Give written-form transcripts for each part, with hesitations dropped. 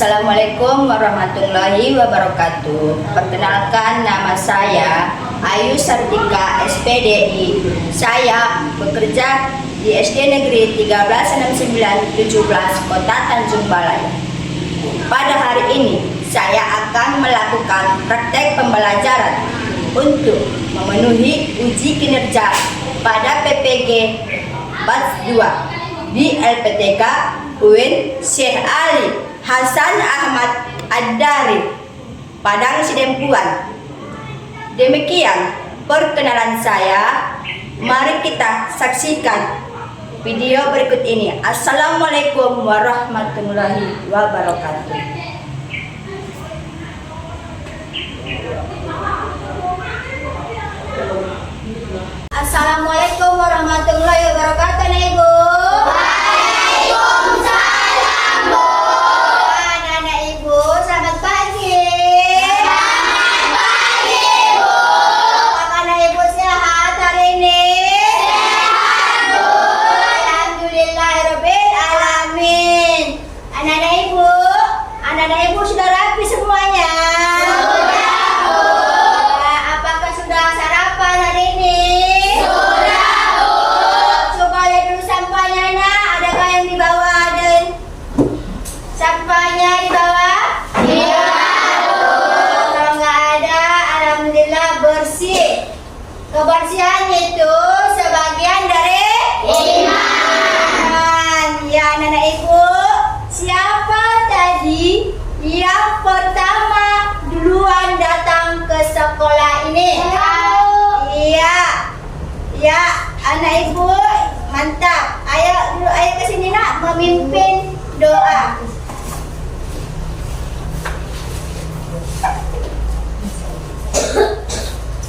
Assalamualaikum warahmatullahi wabarakatuh. Perkenalkan, nama saya Ayu Sartika, SPDI. Saya bekerja di SD Negeri 136917 Kota Tanjung Balai. Pada hari ini saya akan melakukan praktek pembelajaran untuk memenuhi uji kinerja pada PPG Batch 2 di LPTK UIN Syekh Ali Hasan Ahmad Ad-Dari, Padang Sidempuan. Demikian perkenalan saya. Mari kita saksikan video berikut ini. Assalamualaikum warahmatullahi wabarakatuh. Assalamualaikum warahmatullahi wabarakatuh, Ibu. Waalaikumsalam, Bu. Anak-anak Ibu, selamat pagi. Selamat pagi, Bu. Apakah Ibu sehat hari ini? Sehat, Bu. Alhamdulillahirabbil alamin. Anak-anak Ibu sudah rapi semuanya? Sudah, Bu. Apakah sudah sarapan hari ini? Sudah, Bu. Coba lihat dulu sampahnya, Nak. Adakah yang di bawah? Ada sampahnya di bawah? Iya, Bu. Kalau nggak ada, alhamdulillah bersih. Kebersihan itu sebagian dari Iman. Ya, anak-anak Ibu, siapa tadi yang pertama duluan datang ke sekolah ini? Iya, ya, anak Ibu, mantap. Ayo ke sini, Nak, memimpin doa.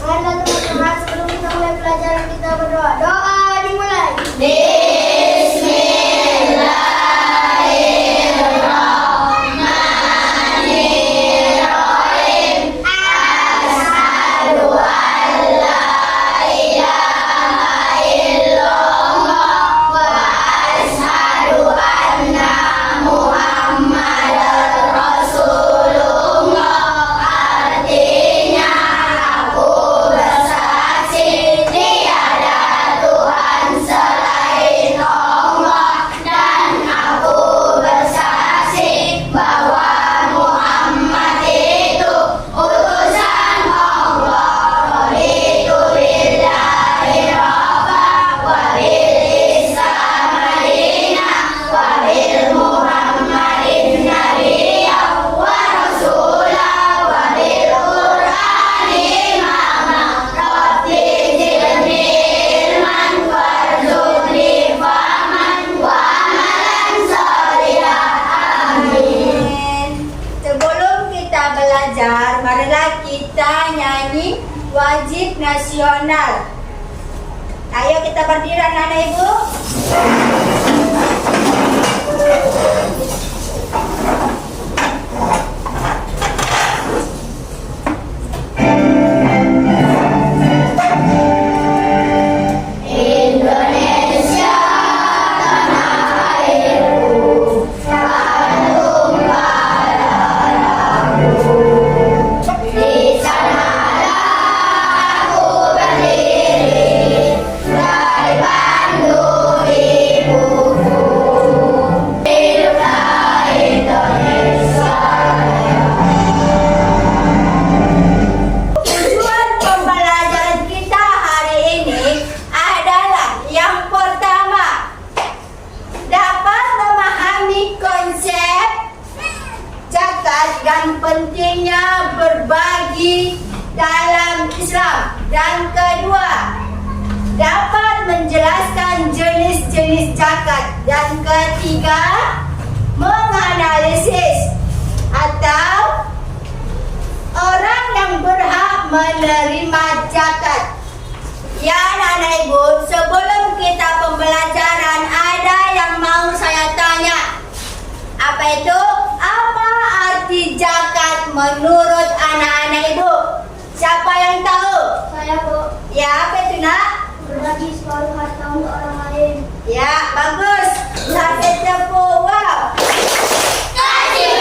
Karena teman-teman, sebelum kita mulai pelajaran, kita berdoa. Doa dimulai. Bismillahirrahmanirrahim. Asyhadu an la ilaha illallah wa asyhadu anna Muhammadar Rasulullah. Artinya aku bersaksi tiada Tuhan selain Allah, dan aku bersaksi bahwa Muhammad itu utusan Allah. Raditu billahi rabba wa bil Islam madinah wa bil Muhammadin nabiyya wa rasulah wa bil Qur'ani imama. Rabbi zidni ilman warzuqni fahman wa amalan shalihan. Amin. Sebelum kita belajar, marilah kita nyanyi wajib nasional. Ayo kita berdiri, anak-anak Ibu. Indonesia tanah airku, kandung darahku. Di sanalah aku berdiri, dari Bandung ibuku. Hiduplah Indonesia. Tujuan pembelajaran kita hari ini adalah yang pertama, dapat memahami konsep zakat dan pentingnya berbagi dalam Islam. Dan kedua, dapat menjelaskan jenis-jenis zakat. Dan ketiga, menganalisis atau orang yang berhak menerima zakat. Ya, anak-anak Ibu, sebelum kita pembelajaran, ada yang mau saya tanya. Apa itu? Apa arti zakat menurut anak-anak Ibu? Siapa yang tahu? Saya, Bu. Ya, apa itu, Nak? Berbagi separuh harta untuk orang lain. Ya, bagus. Kasih tepuk. Wow. Kasih,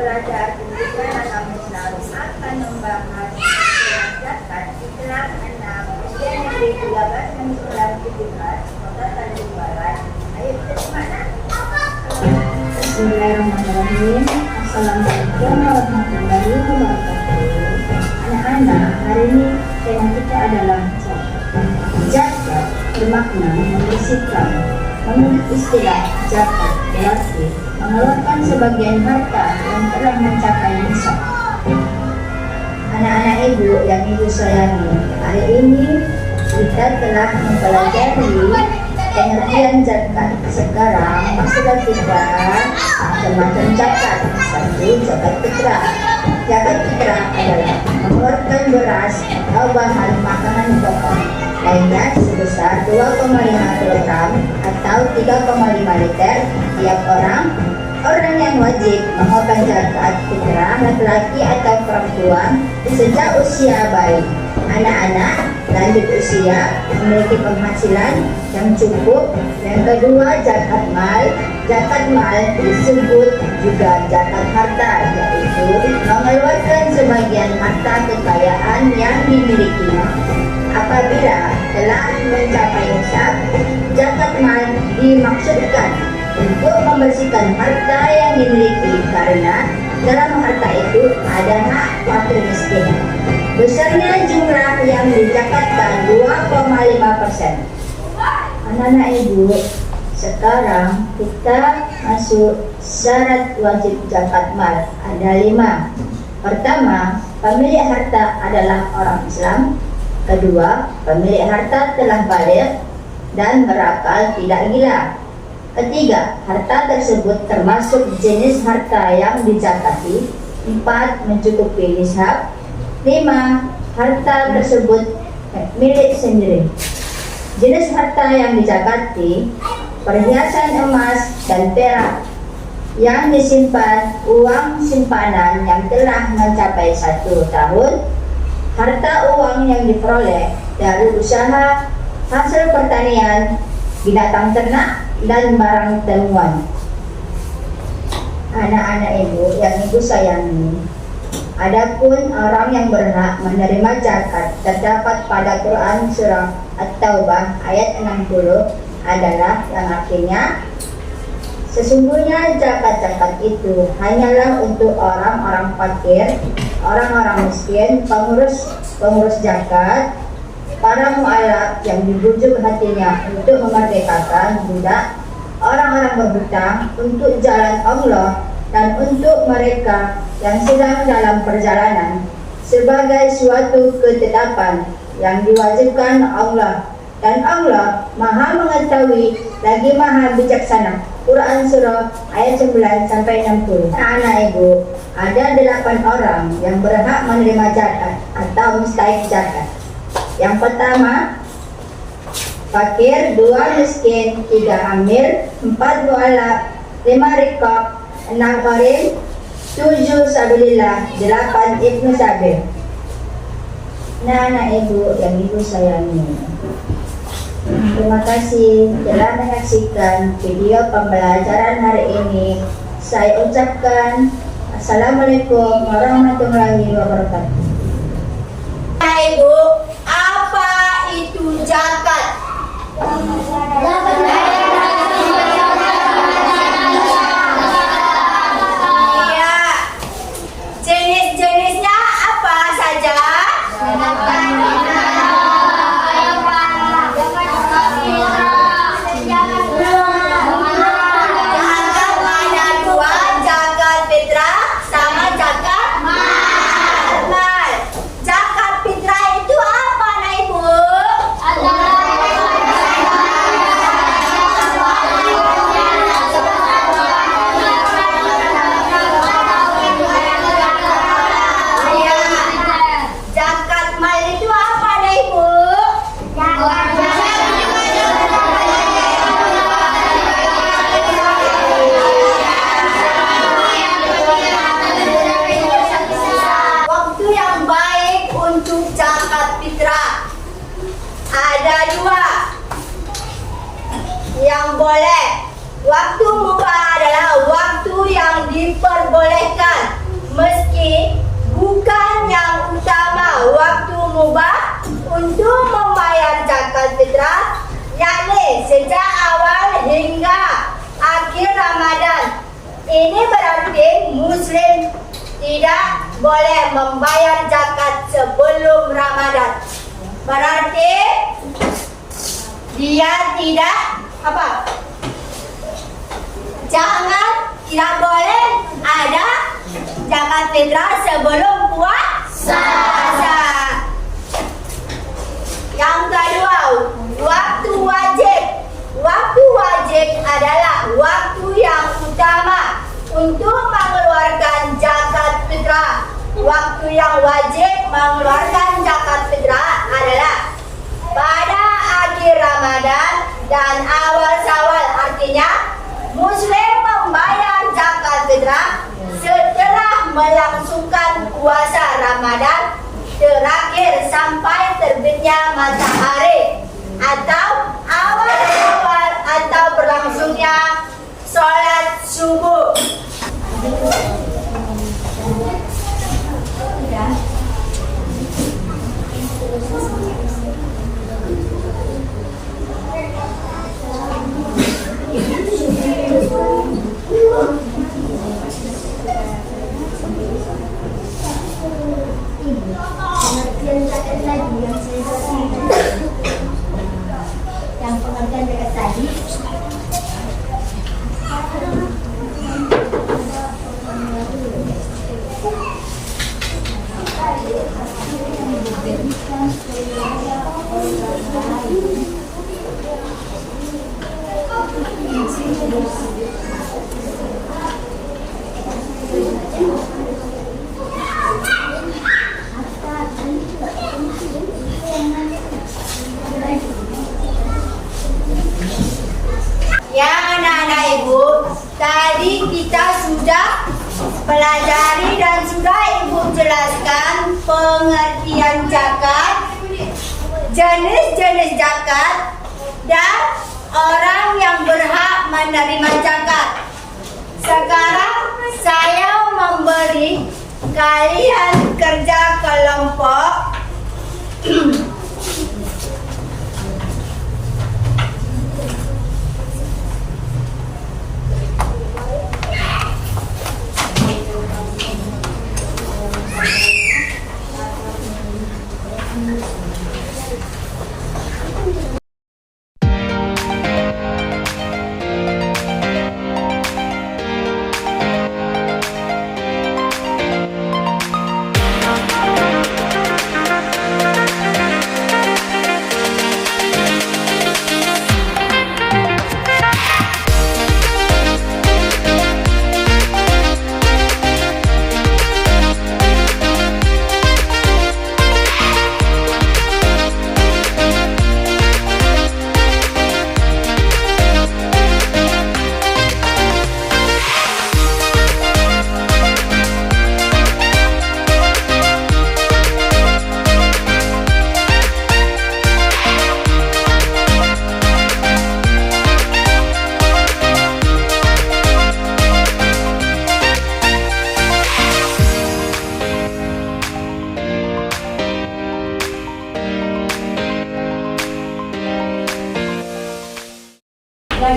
belajar pendidikan agama Islam akan membahas zakat Islam 6 Ujian Negeri 13 Kota Tanjung Barat. Ayo kita simak. Bismillahirrahmanirrahim. Assalamualaikum warahmatullahi wabarakatuh. Anak-anak, hari ini tema kita adalah zakat. Zakat bermakna membersihkan. Menurut istilah zakat berarti mengeluarkan sebagian harta yang telah mencapai nisab. Anak-anak ibu yang ibu sayangi, hari ini kita telah mempelajari pengertian zakat. Sekarang masuklah kita semacam zakat. Satu, zakat fitrah. Zakat fitrah adalah mengeluarkan beras atau bahan makanan pokok lainnya sebesar 2,5 kg atau 3,5 liter tiap orang. Orang yang wajib mengeluarkan zakat fitrah laki-laki atau perempuan sejak usia bayi. Anak-anak lanjut usia memiliki penghasilan yang cukup. Yang kedua, zakat mal. Zakat mal disebut juga zakat harta, yaitu mengeluarkan sebagian harta kekayaan yang dimilikinya. Apabila telah mencapai nisab, zakat mal dimaksudkan untuk membersihkan harta yang dimiliki karena dalam harta itu ada hak fakir miskin. Besarnya jumlah yang dizakatkan 2,5%. Anak-anak ibu, sekarang kita masuk syarat wajib zakat mal. Ada 5. Pertama, pemilik harta adalah orang Islam. Kedua, pemilik harta telah baligh dan berakal, tidak gila. Ketiga, harta tersebut termasuk jenis harta yang dizakati. 4, mencukupi nisab. 5, harta tersebut milik sendiri. Jenis harta yang dizakati: perhiasan emas dan perak yang disimpan, uang simpanan yang telah mencapai 1 tahun, harta uang yang diperoleh dari usaha, hasil pertanian, binatang ternak, dan barang temuan. Anak-anak ibu yang ibu sayangi, adapun orang yang berhak menerima zakat terdapat pada Quran surah At-Taubah ayat 60 adalah yang artinya, sesungguhnya zakat-zakat itu hanyalah untuk orang-orang fakir, orang-orang miskin, pengurus zakat, para mu'alaf yang dibujuk hatinya untuk memerdekakan budak, orang-orang berhutang untuk jalan Allah, dan untuk mereka yang sedang dalam perjalanan sebagai suatu ketetapan yang diwajibkan Allah. Dan Allah Maha Mengetahui lagi Maha Bijaksana. Quran surah ayat 9-60. Anak ibu, ada 8 orang yang berhak menerima zakat atau mustahik zakat. Yang pertama, fakir. 2, miskin. 3, amir. 4, mu'alaf. 5, riqab. 6, gharim. 7, sabilillah. 8, ibnu sabil. Nah, anak ibu yang ibu sayangi, terima kasih telah menyaksikan video pembelajaran hari ini. Saya ucapkan Assalamualaikum warahmatullahi wabarakatuh. Ibu, apa itu zakat? Iya. Jenis-jenisnya apa saja? Yang boleh. Waktu mubah adalah waktu yang diperbolehkan. mubah untuk membayar zakat fitrah, yakni sejak awal hingga akhir Ramadan. Ini berarti Muslim tidak boleh membayar zakat sebelum Ramadan. Berarti dia tidak tidak boleh ada zakat fitrah sebelum puasa. Yang kedua, waktu wajib. Waktu wajib adalah waktu yang utama untuk mengeluarkan zakat fitrah. Waktu yang wajib mengeluarkan zakat fitrah adalah pada akhir Ramadan dan awal Syawal. Artinya Muslim membayar zakat fitrah setelah melangsungkan puasa Ramadan terakhir sampai terbitnya matahari atau awal Syawal atau berlangsungnya sholat subuh. Yang pengertian zakat tadi. Ya anak-anak ibu, tadi kita sudah pelajari dan sudah ibu jelaskan pengertian zakat, jenis-jenis zakat, dan orang yang berhak menerima zakat. Sekarang saya memberi kalian kerja kelompok.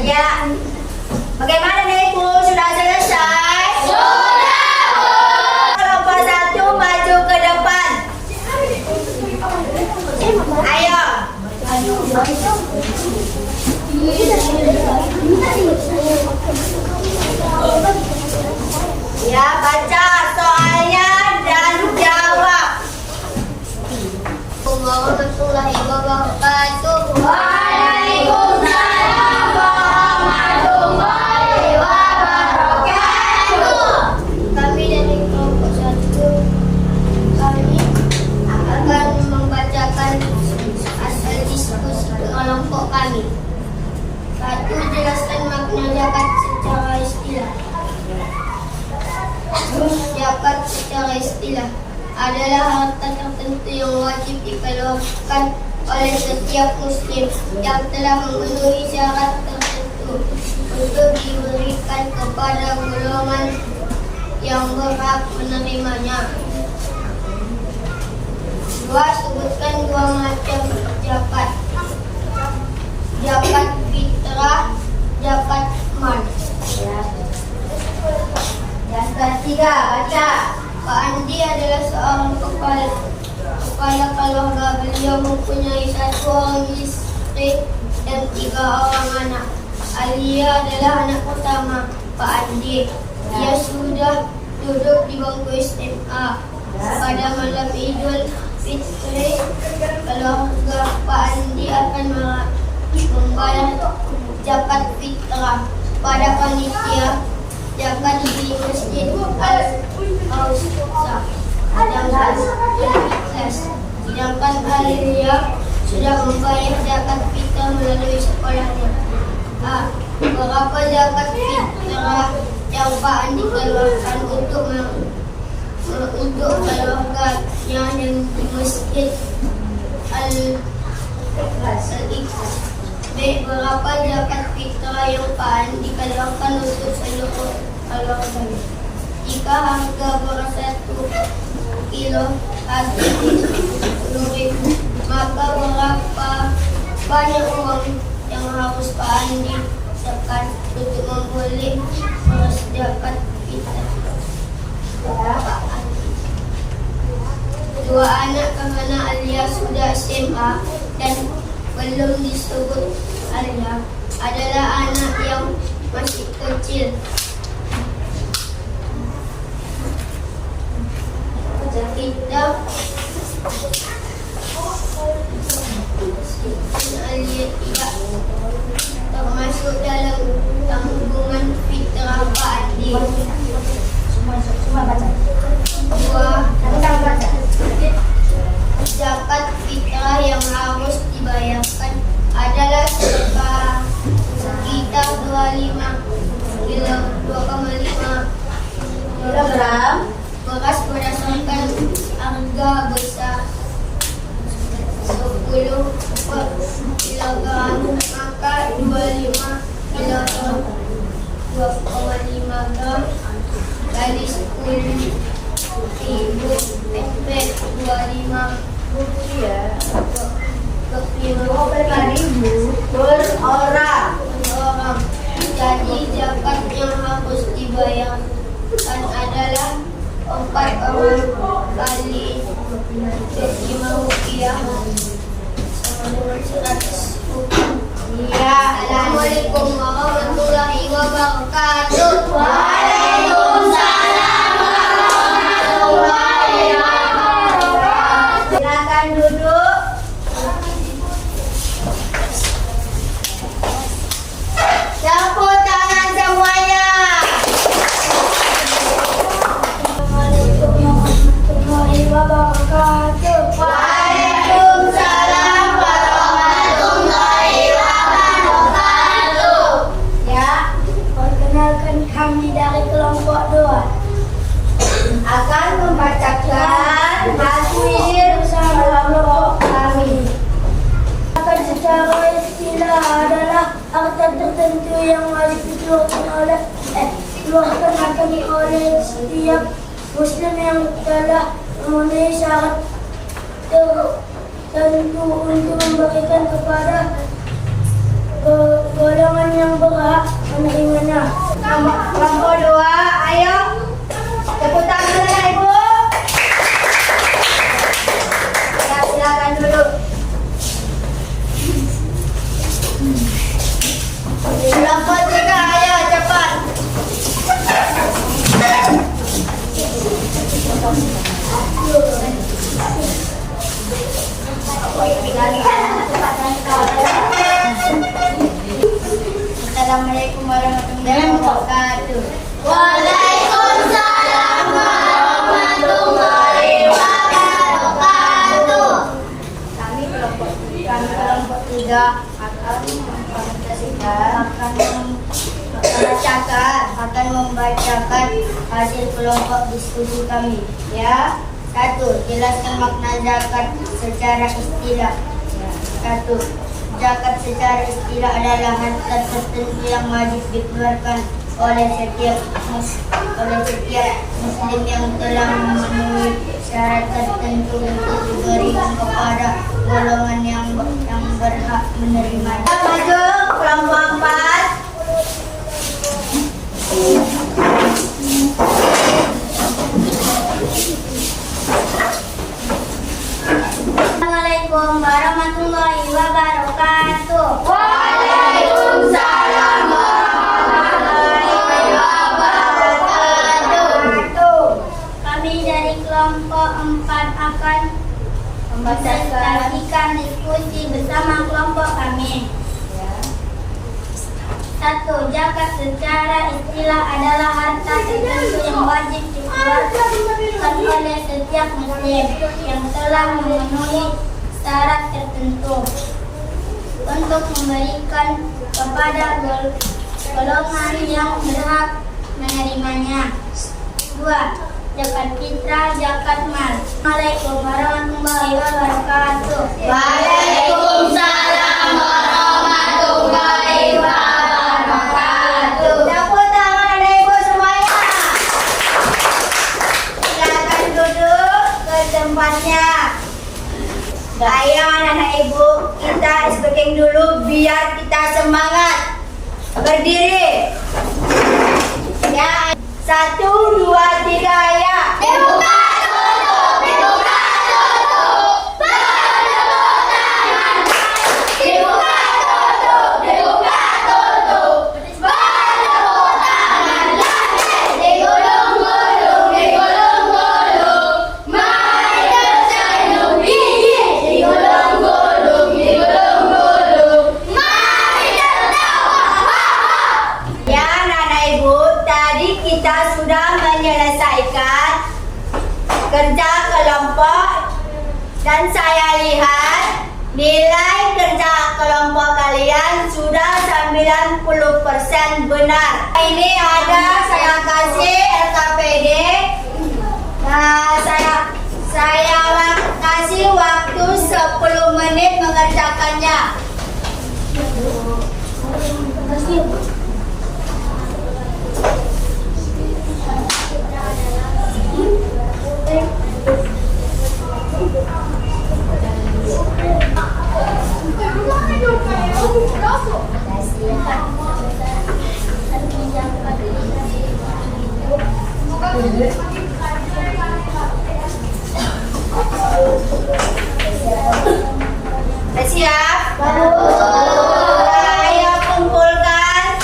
Ya, bagaimana nih ibu? Sudah selesai? Sudah, Bu. Kelompok satu maju ke depan. Ayo. Ya, baca soalnya dan jawab. Warahmatullahi wabarakatuh. Waalaikumsalam warahmatullahi wabarakatuh. Kami dari kelompok satu kami akan membacakan hasil diskusi kelompok kami. Satu, jelaskan makna zakat secara istilah. Zakat secara istilah adalah harta tertentu yang wajib dikeluarkan oleh setiap muslim yang telah memenuhi syarat tertentu untuk diberikan kepada golongan yang berhak menerimanya. Dua, sebutkan dua macam zakat. Zakat fitrah, zakat mal. Ya. Yang ketiga, baca. Pak Andi adalah seorang kepala keluarga. Beliau mempunyai 1 orang istri dan 3 orang anak. Alia adalah anak pertama Pak Andi. Ia sudah duduk di bangku SMA. Pada malam Idul Fitri, keluarga Pak Andi akan membayar zakat fitrah pada panitia zakat di Masjid Al-Awsat dan Al-Ikhlas. Sedangkan Alia sudah membayar zakat fitrah melalui sekolahnya. Berapa zakat fitrah yang Pak Andi keluarkan untuk keluarganya yang di Masjid Al-Ikhlas? B. Berapa zakat fitrah yang Pak Andi keluarkan untuk seluruh keluarganya? Jika harga beras 1 kilo habis 10.000, maka berapa banyak uang yang harus Pak Andi siapkan untuk membeli beras zakat fitrah? Pak Andi. 2 anak karena Alia sudah SMA dan belum disebut Alia adalah anak yang masih kecil. Kita Alia tidak termasuk dalam tanggungan fitrah Pak Andi. Semua baca. 2. Zakat fitrah yang harus dibayarkan adalah sekitar 2,5 kilogram beras berdasarkan harga besar 10 per kilogram, maka 25 kilogram 2,5 gram kali 10.000 SP 25 Rupiah. 25.000 per orang. Jadi zakat yang harus dibayarkan adalah 4 orang kali 25 rupiah sama dengan 100 rupiah. Iya. Assalamualaikum warahmatullahi wabarakatuh. Waalaikumsalam warahmatullahi wabarakatuh. Silakan duduk. Tepuk tangan semuanya. Assalamualaikum warahmatullahi wabarakatuh. Waalaikumsalam warahmatullahi wabarakatuh. Ya, Perkenalkan kami dari kelompok 2. akan membacakan hasil kelompok kami. Zakat secara istilah adalah harta tertentu yang wajib dikeluarkan oleh setiap Muslim yang telah memenuhi syarat tertentu untuk memberikan kepada golongan yang berhak menerimanya. Kelompok 2, ayo. Tepuk tangan ya, Ibu. Ya, silakan duduk. Kelompok 3, ayo cepat. Assalamualaikum warahmatullahi wabarakatuh. Waalaikumsalam warahmatullahi wabarakatuh. Kami kelompok 3 akan membacakan hasil kelompok diskusi kami. Ya. 1. Jelaskan makna zakat secara istilah. 1. Zakat secara istilah adalah harta tertentu yang wajib dikeluarkan oleh setiap muslim yang telah memenuhi syarat tertentu untuk diberikan kepada golongan yang berhak menerimanya. Maju kelompok 4. Assalamualaikum warahmatullahi wabarakatuh. Waalaikumsalam warahmatullahi wabarakatuh. Kami dari kelompok 4 akan mempresentasikan diskusi bersama kelompok kami. 1. Zakat secara istilah adalah harta tertentu yang wajib dikeluarkan oleh setiap muslim yang telah memenuhi syarat tertentu untuk memberikan kepada golongan yang berhak menerimanya. 2. Zakat fitrah, zakat mal. Assalamualaikum warahmatullahi wabarakatuh. Waalaikumsalam warahmatullahi wabarakatuh. Tepuk tangan anak ibu semuanya. Silakan duduk ke tempatnya. Ayo anak ibu, kita speaking dulu biar kita semangat. Berdiri. Ya, 1, 2, 3 ya. Dibuka tutup, dibuka tutup. Bertepuk tangan. Dibuka tutup, dibuka tutup. Bertepuk tangan lagi. Digulung-gulung, digulung-gulung. Mari tersenyum gigi. Digulung-gulung, digulung-gulung. Mari tertawa. Ya, anak ibu, tadi kita sudah menyelesaikan kerja kelompok dan saya lihat nilai kerja kelompok kalian sudah 90% benar. Ini ada saya kasih LKPD. Nah, saya kasih waktu 10 menit mengerjakannya. Siap? Ayo kumpulkan.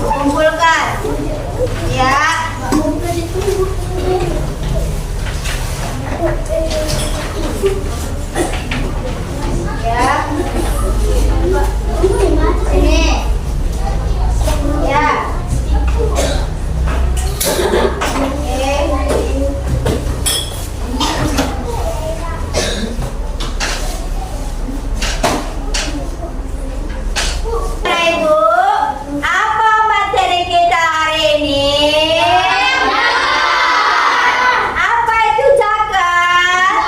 Kumpulkan. Ya. Ya. Sini. Ya. Ibu, apa materi kita hari ini? Apa itu zakat?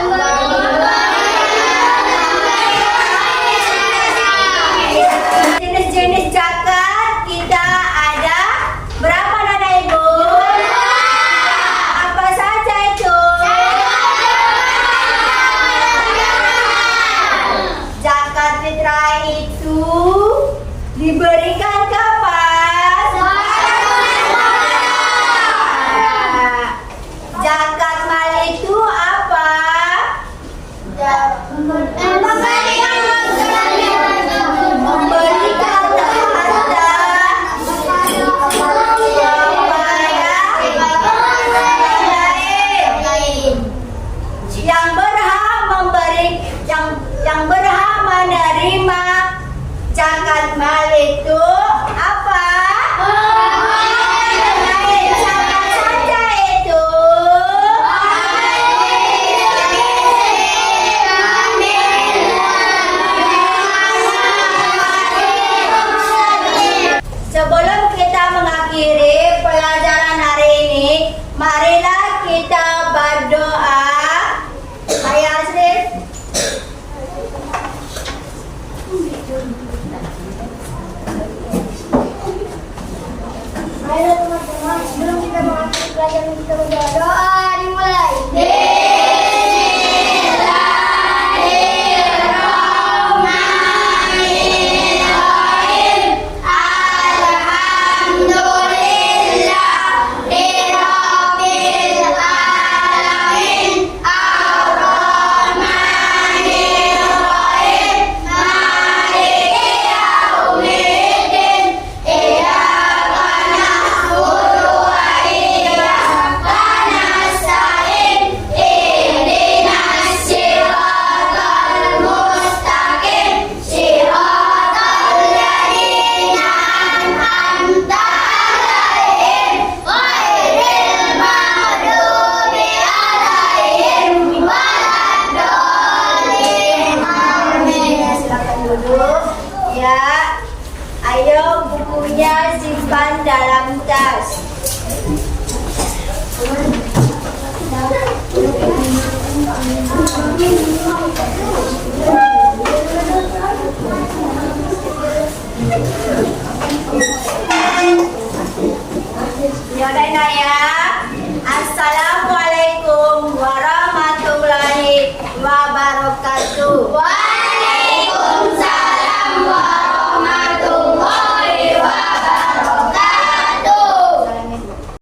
Jenis-jenis zakat kita ada berapa Nana Ibu? Apa saja itu? Zakat fitrah itu diberikan